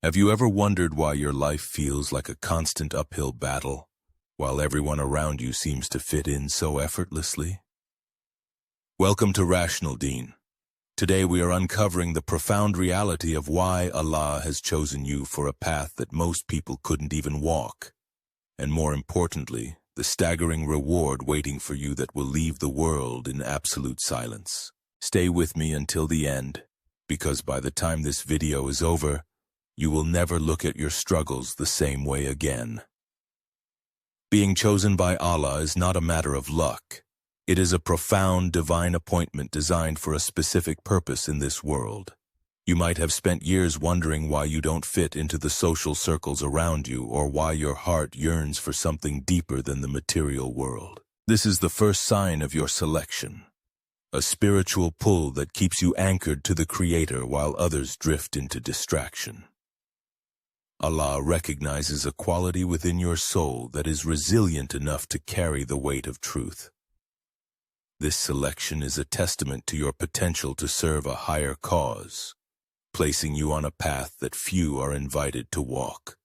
Have you ever wondered why your life feels like a constant uphill battle, while everyone around you seems to fit in so effortlessly? Welcome to RationalDeen. Today we are uncovering the profound reality of why Allah has chosen you for a path that most people couldn't even walk, and more importantly, the staggering reward waiting for you that will leave the world in absolute silence. Stay with me until the end, because by the time this video is over, you will never look at your struggles the same way again. Being chosen by Allah is not a matter of luck. It is a profound divine appointment designed for a specific purpose in this world. You might have spent years wondering why you don't fit into the social circles around you, or why your heart yearns for something deeper than the material world. This is the first sign of your selection, a spiritual pull that keeps you anchored to the Creator while others drift into distraction. Allah recognizes a quality within your soul that is resilient enough to carry the weight of truth. This selection is a testament to your potential to serve a higher cause, placing you on a path that few are invited to walk.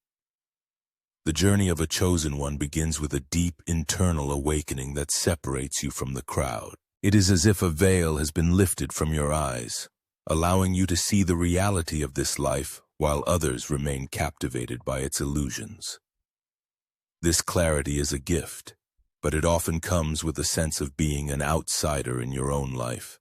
The journey of a chosen one begins with a deep internal awakening that separates you from the crowd. It is as if a veil has been lifted from your eyes, allowing you to see the reality of this life while others remain captivated by its illusions. This clarity is a gift, but it often comes with a sense of being an outsider in your own life.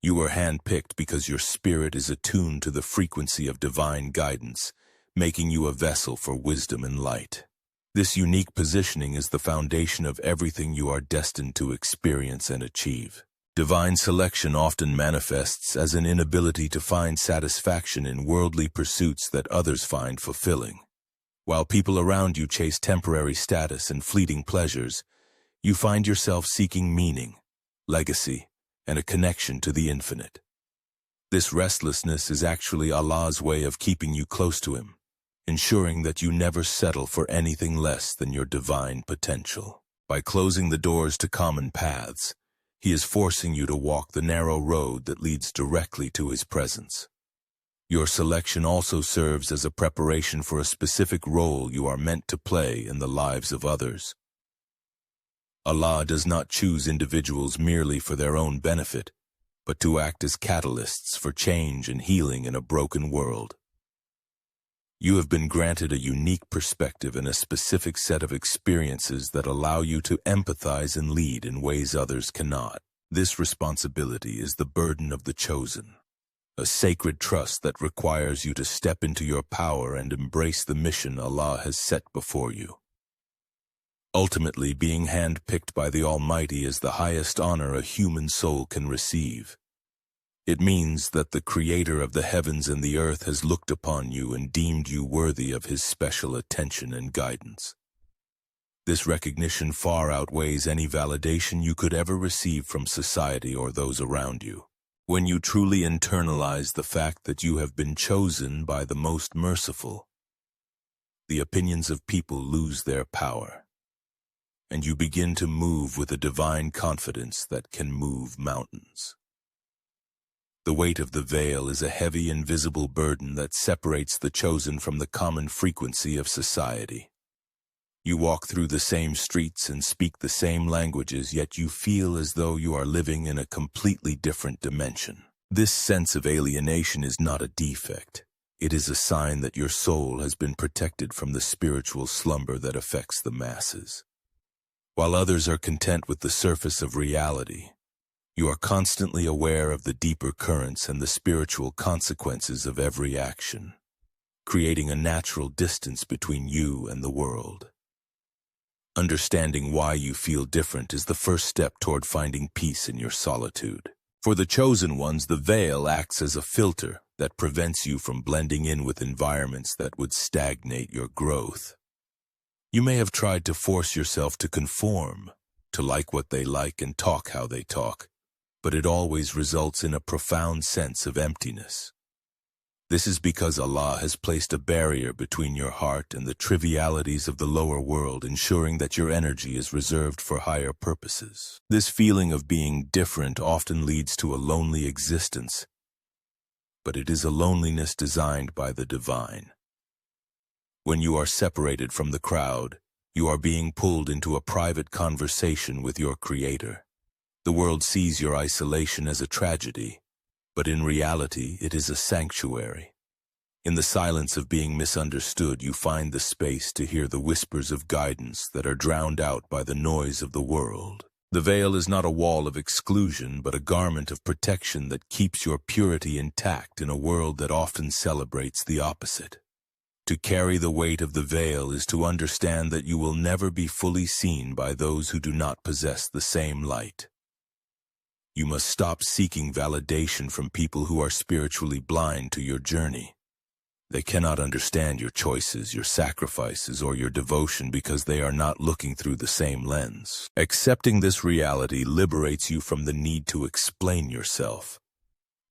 You are handpicked because your spirit is attuned to the frequency of divine guidance, making you a vessel for wisdom and light. This unique positioning is the foundation of everything you are destined to experience and achieve. Divine selection often manifests as an inability to find satisfaction in worldly pursuits that others find fulfilling. While people around you chase temporary status and fleeting pleasures, you find yourself seeking meaning, legacy, and a connection to the infinite. This restlessness is actually Allah's way of keeping you close to Him, ensuring that you never settle for anything less than your divine potential. By closing the doors to common paths, He is forcing you to walk the narrow road that leads directly to His presence. Your selection also serves as a preparation for a specific role you are meant to play in the lives of others. Allah does not choose individuals merely for their own benefit, but to act as catalysts for change and healing in a broken world. You have been granted a unique perspective and a specific set of experiences that allow you to empathize and lead in ways others cannot. This responsibility is the burden of the chosen, a sacred trust that requires you to step into your power and embrace the mission Allah has set before you. Ultimately, being handpicked by the Almighty is the highest honor a human soul can receive. It means that the Creator of the heavens and the earth has looked upon you and deemed you worthy of His special attention and guidance. This recognition far outweighs any validation you could ever receive from society or those around you. When you truly internalize the fact that you have been chosen by the most merciful, the opinions of people lose their power, and you begin to move with a divine confidence that can move mountains. The weight of the veil is a heavy, invisible burden that separates the chosen from the common frequency of society. You walk through the same streets and speak the same languages, yet you feel as though you are living in a completely different dimension. This sense of alienation is not a defect. It is a sign that your soul has been protected from the spiritual slumber that affects the masses. While others are content with the surface of reality, you are constantly aware of the deeper currents and the spiritual consequences of every action, creating a natural distance between you and the world. Understanding why you feel different is the first step toward finding peace in your solitude. For the chosen ones, the veil acts as a filter that prevents you from blending in with environments that would stagnate your growth. You may have tried to force yourself to conform, to like what they like and talk how they talk, but it always results in a profound sense of emptiness. This is because Allah has placed a barrier between your heart and the trivialities of the lower world, ensuring that your energy is reserved for higher purposes. This feeling of being different often leads to a lonely existence, but it is a loneliness designed by the divine. When you are separated from the crowd, you are being pulled into a private conversation with your Creator. The world sees your isolation as a tragedy, but in reality it is a sanctuary. In the silence of being misunderstood, you find the space to hear the whispers of guidance that are drowned out by the noise of the world. The veil is not a wall of exclusion, but a garment of protection that keeps your purity intact in a world that often celebrates the opposite. To carry the weight of the veil is to understand that you will never be fully seen by those who do not possess the same light. You must stop seeking validation from people who are spiritually blind to your journey. They cannot understand your choices, your sacrifices, or your devotion because they are not looking through the same lens. Accepting this reality liberates you from the need to explain yourself.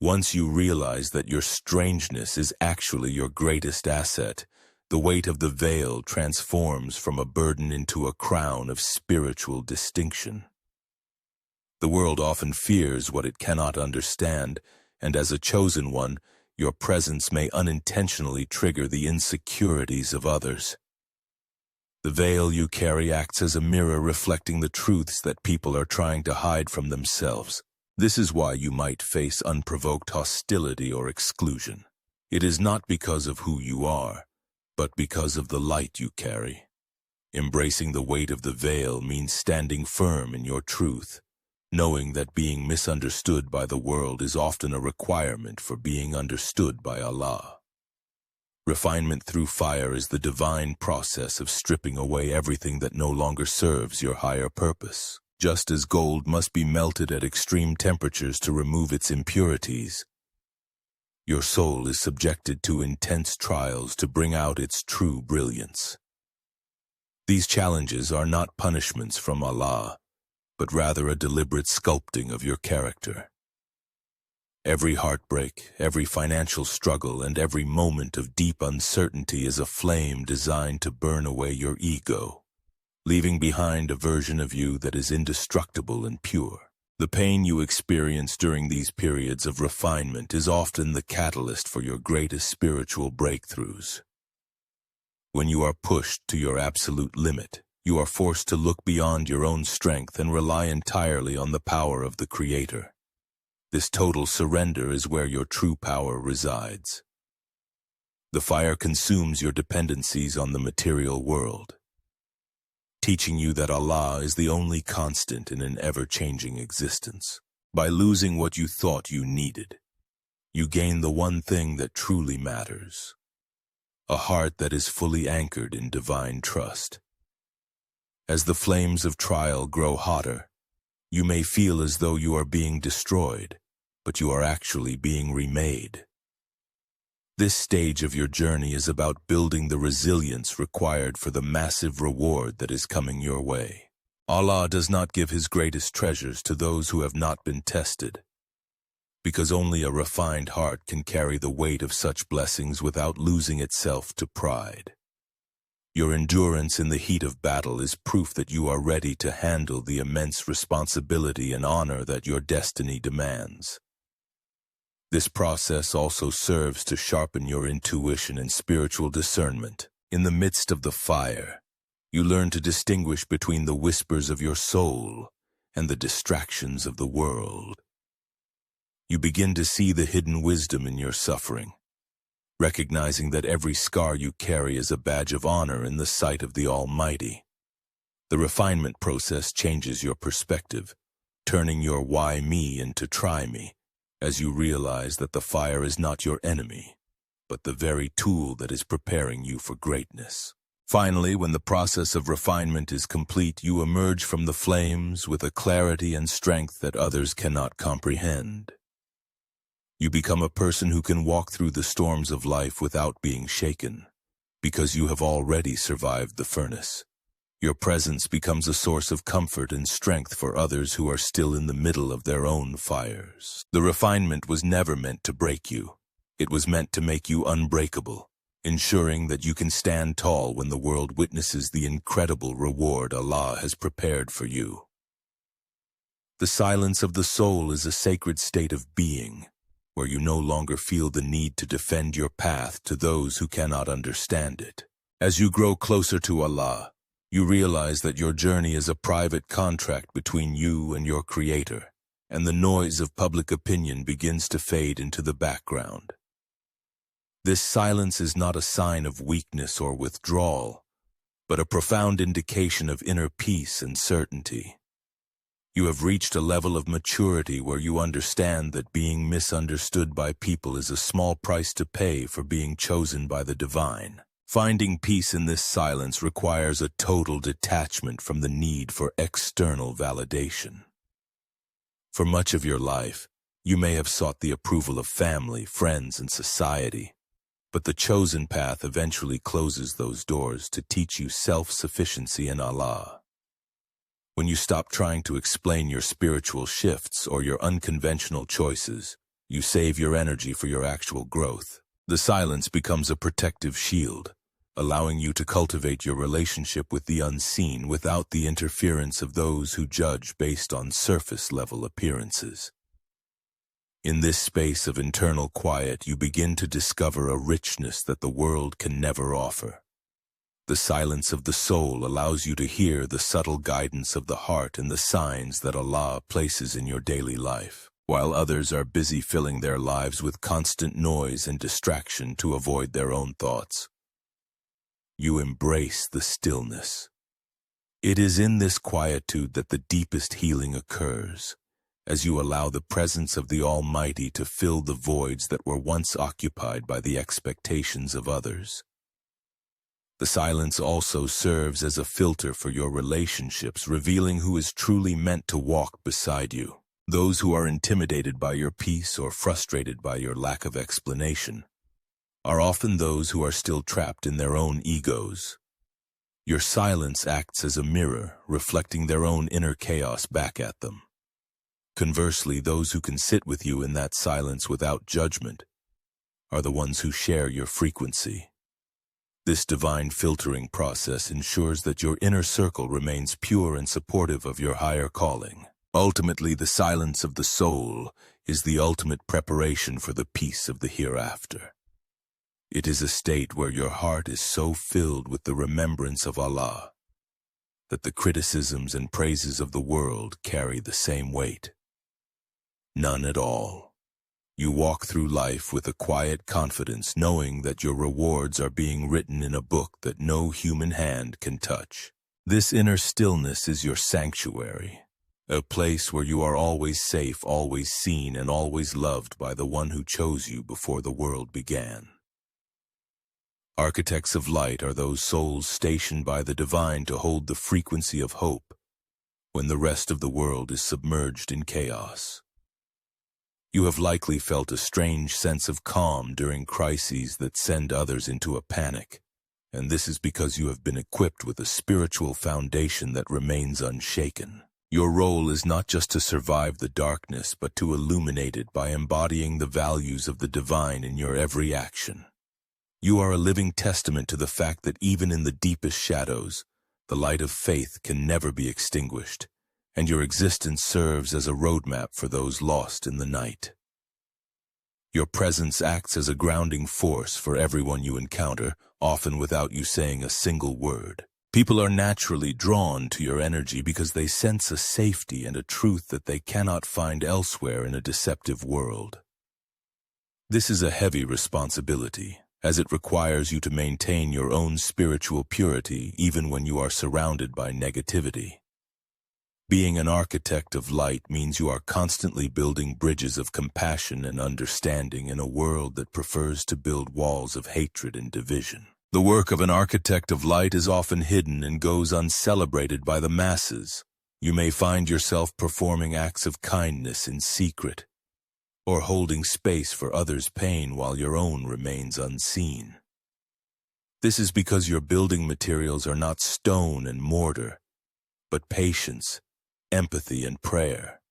Once you realize that your strangeness is actually your greatest asset, the weight of the veil transforms from a burden into a crown of spiritual distinction. The world often fears what it cannot understand, and as a chosen one, your presence may unintentionally trigger the insecurities of others. The veil you carry acts as a mirror reflecting the truths that people are trying to hide from themselves. This is why you might face unprovoked hostility or exclusion. It is not because of who you are, but because of the light you carry. Embracing the weight of the veil means standing firm in your truth, knowing that being misunderstood by the world is often a requirement for being understood by Allah. Refinement through fire is the divine process of stripping away everything that no longer serves your higher purpose. Just as gold must be melted at extreme temperatures to remove its impurities, your soul is subjected to intense trials to bring out its true brilliance. These challenges are not punishments from Allah, but rather a deliberate sculpting of your character. Every heartbreak, every financial struggle, and every moment of deep uncertainty is a flame designed to burn away your ego, leaving behind a version of you that is indestructible and pure. The pain you experience during these periods of refinement is often the catalyst for your greatest spiritual breakthroughs. When you are pushed to your absolute limit, you are forced to look beyond your own strength and rely entirely on the power of the Creator. This total surrender is where your true power resides. The fire consumes your dependencies on the material world, teaching you that Allah is the only constant in an ever-changing existence. By losing what you thought you needed, you gain the one thing that truly matters: a heart that is fully anchored in divine trust. As the flames of trial grow hotter, you may feel as though you are being destroyed, but you are actually being remade. This stage of your journey is about building the resilience required for the massive reward that is coming your way. Allah does not give His greatest treasures to those who have not been tested, because only a refined heart can carry the weight of such blessings without losing itself to pride. Your endurance in the heat of battle is proof that you are ready to handle the immense responsibility and honor that your destiny demands. This process also serves to sharpen your intuition and spiritual discernment. In the midst of the fire, you learn to distinguish between the whispers of your soul and the distractions of the world. You begin to see the hidden wisdom in your suffering, recognizing that every scar you carry is a badge of honor in the sight of the Almighty. The refinement process changes your perspective, turning your why me into try me, as you realize that the fire is not your enemy, but the very tool that is preparing you for greatness. Finally, when the process of refinement is complete, you emerge from the flames with a clarity and strength that others cannot comprehend. You become a person who can walk through the storms of life without being shaken, because you have already survived the furnace. Your presence becomes a source of comfort and strength for others who are still in the middle of their own fires. The refinement was never meant to break you. It was meant to make you unbreakable, ensuring that you can stand tall when the world witnesses the incredible reward Allah has prepared for you. The silence of the soul is a sacred state of being, where you no longer feel the need to defend your path to those who cannot understand it. As you grow closer to Allah, you realize that your journey is a private contract between you and your Creator, and the noise of public opinion begins to fade into the background. This silence is not a sign of weakness or withdrawal, but a profound indication of inner peace and certainty. You have reached a level of maturity where you understand that being misunderstood by people is a small price to pay for being chosen by the divine. Finding peace in this silence requires a total detachment from the need for external validation. For much of your life, you may have sought the approval of family, friends, and society, but the chosen path eventually closes those doors to teach you self-sufficiency in Allah. When you stop trying to explain your spiritual shifts or your unconventional choices, you save your energy for your actual growth. The silence becomes a protective shield, allowing you to cultivate your relationship with the unseen without the interference of those who judge based on surface-level appearances. In this space of internal quiet, you begin to discover a richness that the world can never offer. The silence of the soul allows you to hear the subtle guidance of the heart and the signs that Allah places in your daily life, while others are busy filling their lives with constant noise and distraction to avoid their own thoughts. You embrace the stillness. It is in this quietude that the deepest healing occurs, as you allow the presence of the Almighty to fill the voids that were once occupied by the expectations of others. The silence also serves as a filter for your relationships, revealing who is truly meant to walk beside you. Those who are intimidated by your peace or frustrated by your lack of explanation are often those who are still trapped in their own egos. Your silence acts as a mirror, reflecting their own inner chaos back at them. Conversely, those who can sit with you in that silence without judgment are the ones who share your frequency. This divine filtering process ensures that your inner circle remains pure and supportive of your higher calling. Ultimately, the silence of the soul is the ultimate preparation for the peace of the hereafter. It is a state where your heart is so filled with the remembrance of Allah that the criticisms and praises of the world carry the same weight. None at all. You walk through life with a quiet confidence, knowing that your rewards are being written in a book that no human hand can touch. This inner stillness is your sanctuary, a place where you are always safe, always seen, and always loved by the one who chose you before the world began. Architects of light are those souls stationed by the divine to hold the frequency of hope when the rest of the world is submerged in chaos. You have likely felt a strange sense of calm during crises that send others into a panic, and this is because you have been equipped with a spiritual foundation that remains unshaken. Your role is not just to survive the darkness, but to illuminate it by embodying the values of the divine in your every action. You are a living testament to the fact that even in the deepest shadows, the light of faith can never be extinguished, and your existence serves as a roadmap for those lost in the night. Your presence acts as a grounding force for everyone you encounter, often without you saying a single word. People are naturally drawn to your energy because they sense a safety and a truth that they cannot find elsewhere in a deceptive world. This is a heavy responsibility, as it requires you to maintain your own spiritual purity even when you are surrounded by negativity. Being an architect of light means you are constantly building bridges of compassion and understanding in a world that prefers to build walls of hatred and division. The work of an architect of light is often hidden and goes uncelebrated by the masses. You may find yourself performing acts of kindness in secret, or holding space for others' pain while your own remains unseen. This is because your building materials are not stone and mortar, but patience, empathy, and prayer.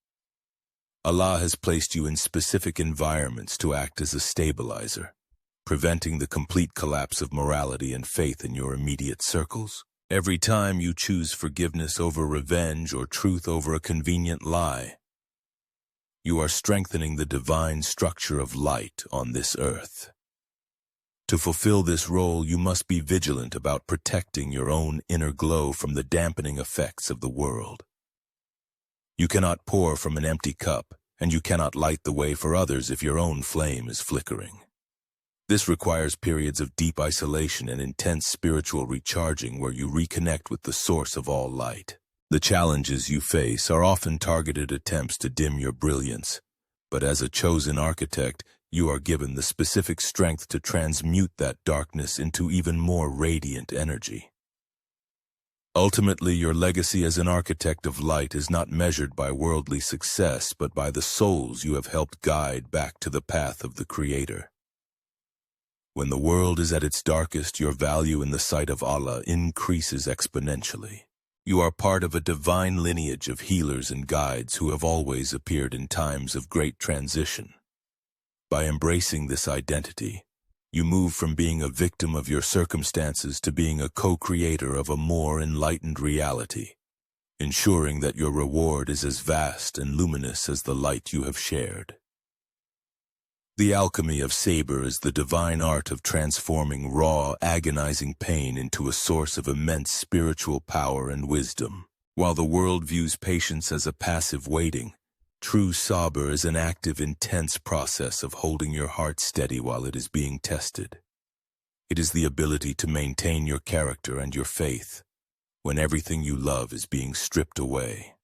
Allah has placed you in specific environments to act as a stabilizer, preventing the complete collapse of morality and faith in your immediate circles. Every time you choose forgiveness over revenge or truth over a convenient lie, You are strengthening the divine structure of light on this earth. To fulfill this role, you must be vigilant about protecting your own inner glow from the dampening effects of the world. You cannot pour from an empty cup, and you cannot light the way for others if your own flame is flickering. This requires periods of deep isolation and intense spiritual recharging where you reconnect with the source of all light. The challenges you face are often targeted attempts to dim your brilliance, but as a chosen architect, you are given the specific strength to transmute that darkness into even more radiant energy. Ultimately, your legacy as an architect of light is not measured by worldly success, but by the souls you have helped guide back to the path of the Creator. When the world is at its darkest, your value in the sight of Allah increases exponentially. You are part of a divine lineage of healers and guides who have always appeared in times of great transition. By embracing this identity, you move from being a victim of your circumstances to being a co-creator of a more enlightened reality, ensuring that your reward is as vast and luminous as the light you have shared. The alchemy of Sabr is the divine art of transforming raw, agonizing pain into a source of immense spiritual power and wisdom. While the world views patience as a passive waiting, true Sabr is an active, intense process of holding your heart steady while it is being tested. It is the ability to maintain your character and your faith when everything you love is being stripped away.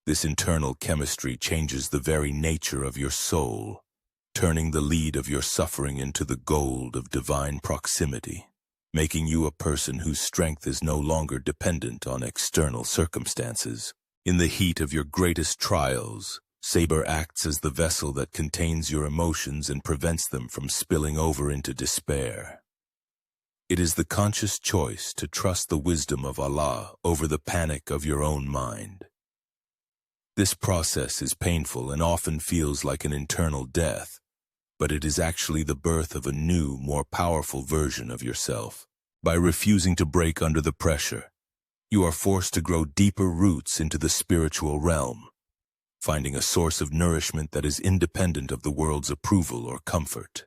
This internal chemistry changes the very nature of your soul, turning the lead of your suffering into the gold of divine proximity, making you a person whose strength is no longer dependent on external circumstances. In the heat of your greatest trials, Sabr acts as the vessel that contains your emotions and prevents them from spilling over into despair. It is the conscious choice to trust the wisdom of Allah over the panic of your own mind. This process is painful and often feels like an internal death, but it is actually the birth of a new, more powerful version of yourself. By refusing to break under the pressure, you are forced to grow deeper roots into the spiritual realm, finding a source of nourishment that is independent of the world's approval or comfort.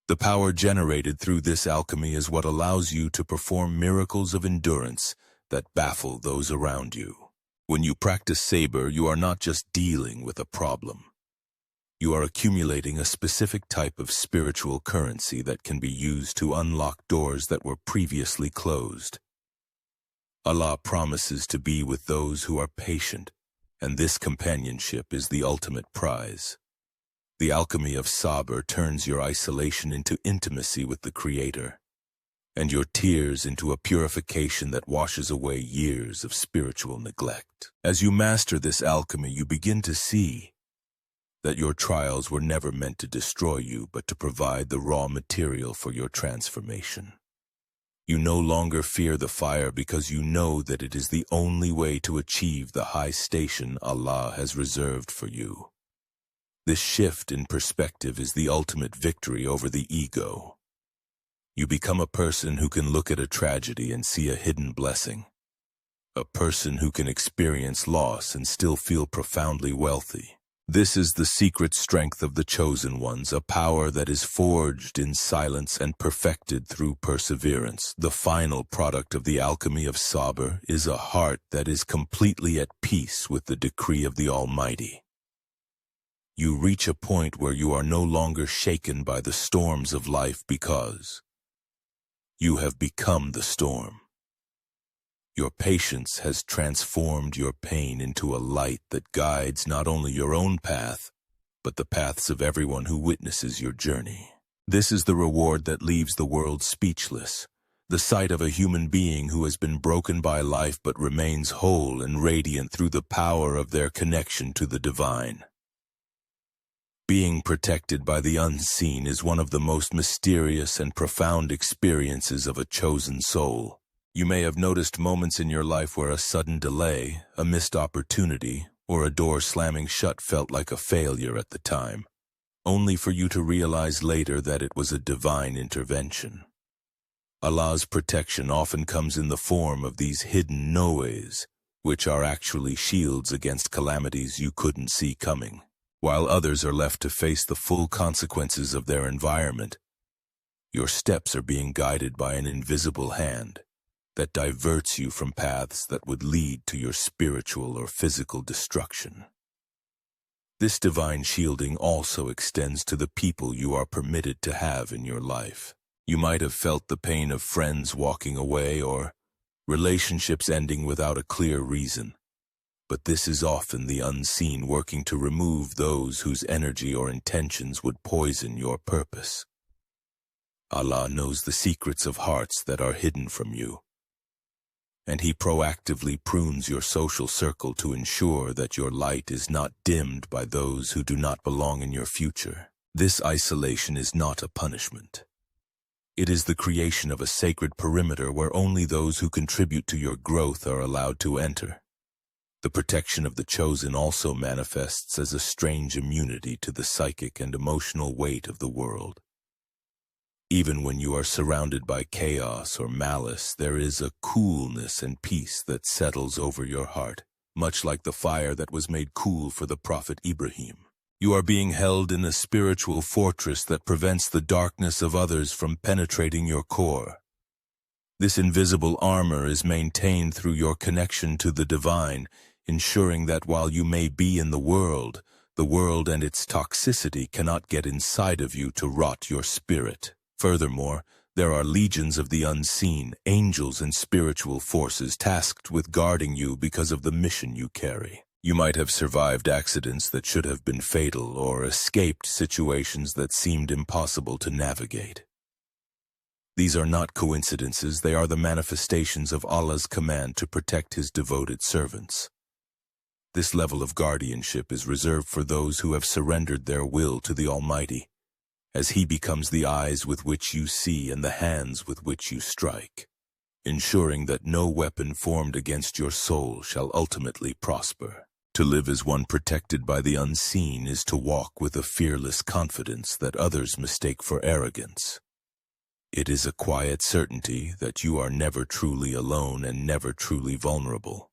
The power generated through this alchemy is what allows you to perform miracles of endurance that baffle those around you. When you practice Sabr, you are not just dealing with a problem. You are accumulating a specific type of spiritual currency that can be used to unlock doors that were previously closed. Allah promises to be with those who are patient, and this companionship is the ultimate prize. The alchemy of Sabr turns your isolation into intimacy with the Creator, and your tears into a purification that washes away years of spiritual neglect. As you master this alchemy, you begin to see that your trials were never meant to destroy you, but to provide the raw material for your transformation. You no longer fear the fire because you know that it is the only way to achieve the high station Allah has reserved for you. This shift in perspective is the ultimate victory over the ego. You become a person who can look at a tragedy and see a hidden blessing, a person who can experience loss and still feel profoundly wealthy. This is the secret strength of the chosen ones, a power that is forged in silence and perfected through perseverance. The final product of the alchemy of Sabr is a heart that is completely at peace with the decree of the Almighty. You reach a point where you are no longer shaken by the storms of life because you have become the storm. Your patience has transformed your pain into a light that guides not only your own path, but the paths of everyone who witnesses your journey. This is the reward that leaves the world speechless, the sight of a human being who has been broken by life but remains whole and radiant through the power of their connection to the divine. Being protected by the unseen is one of the most mysterious and profound experiences of a chosen soul. You may have noticed moments in your life where a sudden delay, a missed opportunity, or a door slamming shut felt like a failure at the time, only for you to realize later that it was a divine intervention. Allah's protection often comes in the form of these hidden noways, which are actually shields against calamities you couldn't see coming. While others are left to face the full consequences of their environment, your steps are being guided by an invisible hand that diverts you from paths that would lead to your spiritual or physical destruction. This divine shielding also extends to the people you are permitted to have in your life. You might have felt the pain of friends walking away or relationships ending without a clear reason, but this is often the unseen working to remove those whose energy or intentions would poison your purpose. Allah knows the secrets of hearts that are hidden from you, and He proactively prunes your social circle to ensure that your light is not dimmed by those who do not belong in your future. This isolation is not a punishment. It is the creation of a sacred perimeter where only those who contribute to your growth are allowed to enter. The protection of the chosen also manifests as a strange immunity to the psychic and emotional weight of the world. Even when you are surrounded by chaos or malice, there is a coolness and peace that settles over your heart, much like the fire that was made cool for the Prophet Ibrahim. You are being held in a spiritual fortress that prevents the darkness of others from penetrating your core. This invisible armor is maintained through your connection to the divine, ensuring that while you may be in the world and its toxicity cannot get inside of you to rot your spirit. Furthermore, there are legions of the unseen, angels and spiritual forces tasked with guarding you because of the mission you carry. You might have survived accidents that should have been fatal or escaped situations that seemed impossible to navigate. These are not coincidences, they are the manifestations of Allah's command to protect His devoted servants. This level of guardianship is reserved for those who have surrendered their will to the Almighty, as He becomes the eyes with which you see and the hands with which you strike, ensuring that no weapon formed against your soul shall ultimately prosper. To live as one protected by the unseen is to walk with a fearless confidence that others mistake for arrogance. It is a quiet certainty that you are never truly alone and never truly vulnerable.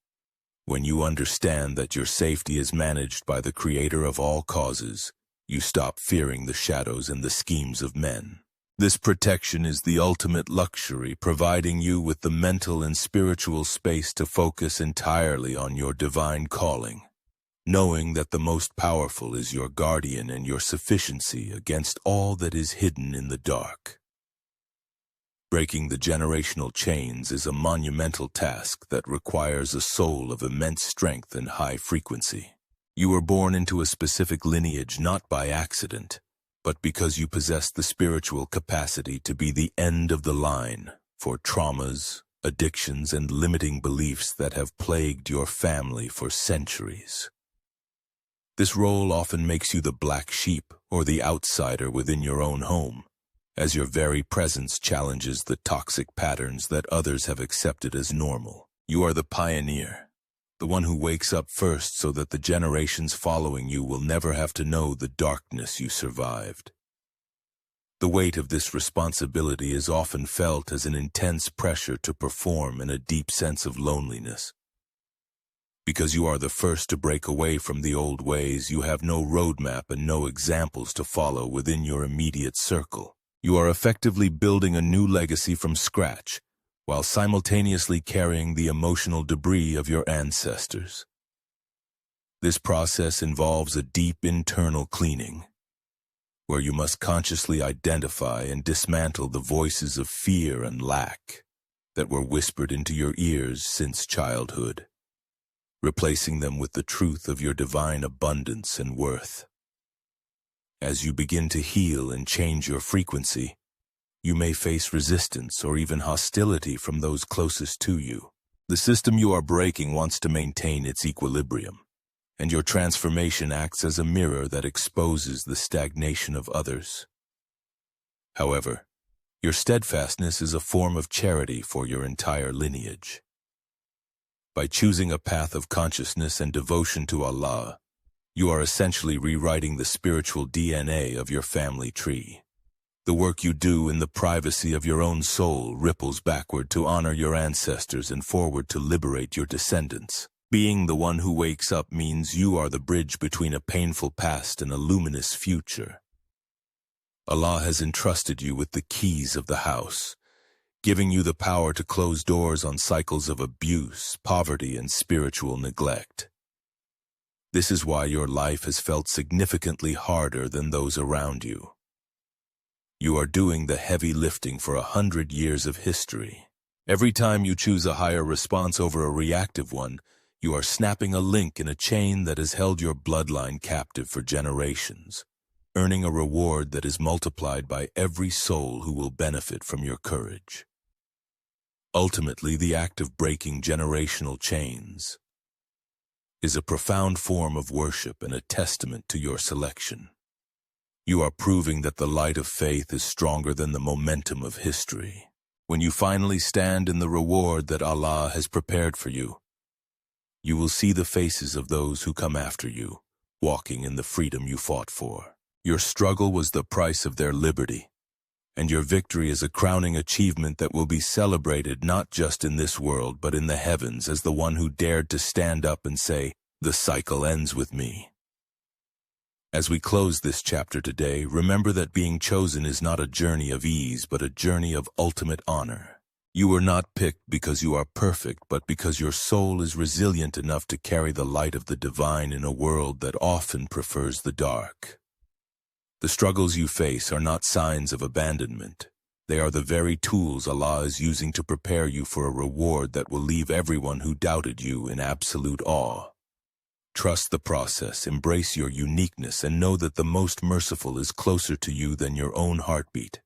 When you understand that your safety is managed by the Creator of all causes, you stop fearing the shadows and the schemes of men. This protection is the ultimate luxury, providing you with the mental and spiritual space to focus entirely on your divine calling, knowing that the most powerful is your guardian and your sufficiency against all that is hidden in the dark. Breaking the generational chains is a monumental task that requires a soul of immense strength and high frequency. You were born into a specific lineage not by accident, but because you possess the spiritual capacity to be the end of the line for traumas, addictions, and limiting beliefs that have plagued your family for centuries. This role often makes you the black sheep or the outsider within your own home, as your very presence challenges the toxic patterns that others have accepted as normal. You are the pioneer, the one who wakes up first so that the generations following you will never have to know the darkness you survived. The weight of this responsibility is often felt as an intense pressure to perform and a deep sense of loneliness. Because you are the first to break away from the old ways, you have no roadmap and no examples to follow within your immediate circle. You are effectively building a new legacy from scratch, while simultaneously carrying the emotional debris of your ancestors. This process involves a deep internal cleaning, where you must consciously identify and dismantle the voices of fear and lack that were whispered into your ears since childhood, replacing them with the truth of your divine abundance and worth. As you begin to heal and change your frequency, you may face resistance or even hostility from those closest to you. The system you are breaking wants to maintain its equilibrium, and your transformation acts as a mirror that exposes the stagnation of others. However, your steadfastness is a form of charity for your entire lineage. By choosing a path of consciousness and devotion to Allah, you are essentially rewriting the spiritual DNA of your family tree. The work you do in the privacy of your own soul ripples backward to honor your ancestors and forward to liberate your descendants. Being the one who wakes up means you are the bridge between a painful past and a luminous future. Allah has entrusted you with the keys of the house, giving you the power to close doors on cycles of abuse, poverty, and spiritual neglect. This is why your life has felt significantly harder than those around you. You are doing the heavy lifting for 100 years of history. Every time you choose a higher response over a reactive one, you are snapping a link in a chain that has held your bloodline captive for generations, earning a reward that is multiplied by every soul who will benefit from your courage. Ultimately, the act of breaking generational chains is a profound form of worship and a testament to your selection. You are proving that the light of faith is stronger than the momentum of history. When you finally stand in the reward that Allah has prepared for you, you will see the faces of those who come after you, walking in the freedom you fought for. Your struggle was the price of their liberty, and your victory is a crowning achievement that will be celebrated not just in this world but in the heavens as the one who dared to stand up and say, "The cycle ends with me." As we close this chapter today, remember that being chosen is not a journey of ease but a journey of ultimate honor. You were not picked because you are perfect, but because your soul is resilient enough to carry the light of the divine in a world that often prefers the dark. The struggles you face are not signs of abandonment. They are the very tools Allah is using to prepare you for a reward that will leave everyone who doubted you in absolute awe. Trust the process, embrace your uniqueness, and know that the most merciful is closer to you than your own heartbeat.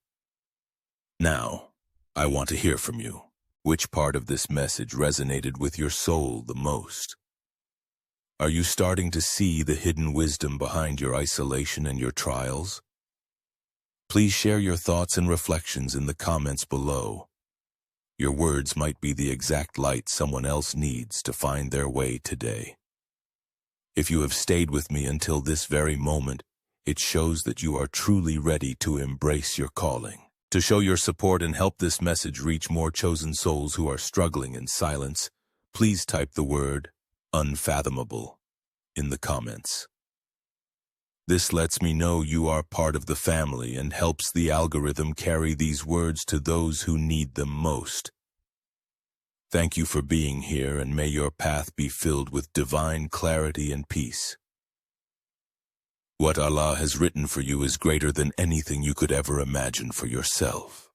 Now, I want to hear from you. Which part of this message resonated with your soul the most? Are you starting to see the hidden wisdom behind your isolation and your trials? Please share your thoughts and reflections in the comments below. Your words might be the exact light someone else needs to find their way today. If you have stayed with me until this very moment, it shows that you are truly ready to embrace your calling. To show your support and help this message reach more chosen souls who are struggling in silence, please type the word "unfathomable" in the comments. This lets me know you are part of the family and helps the algorithm carry these words to those who need them most. Thank you for being here, and may your path be filled with divine clarity and peace. What Allah has written for you is greater than anything you could ever imagine for yourself.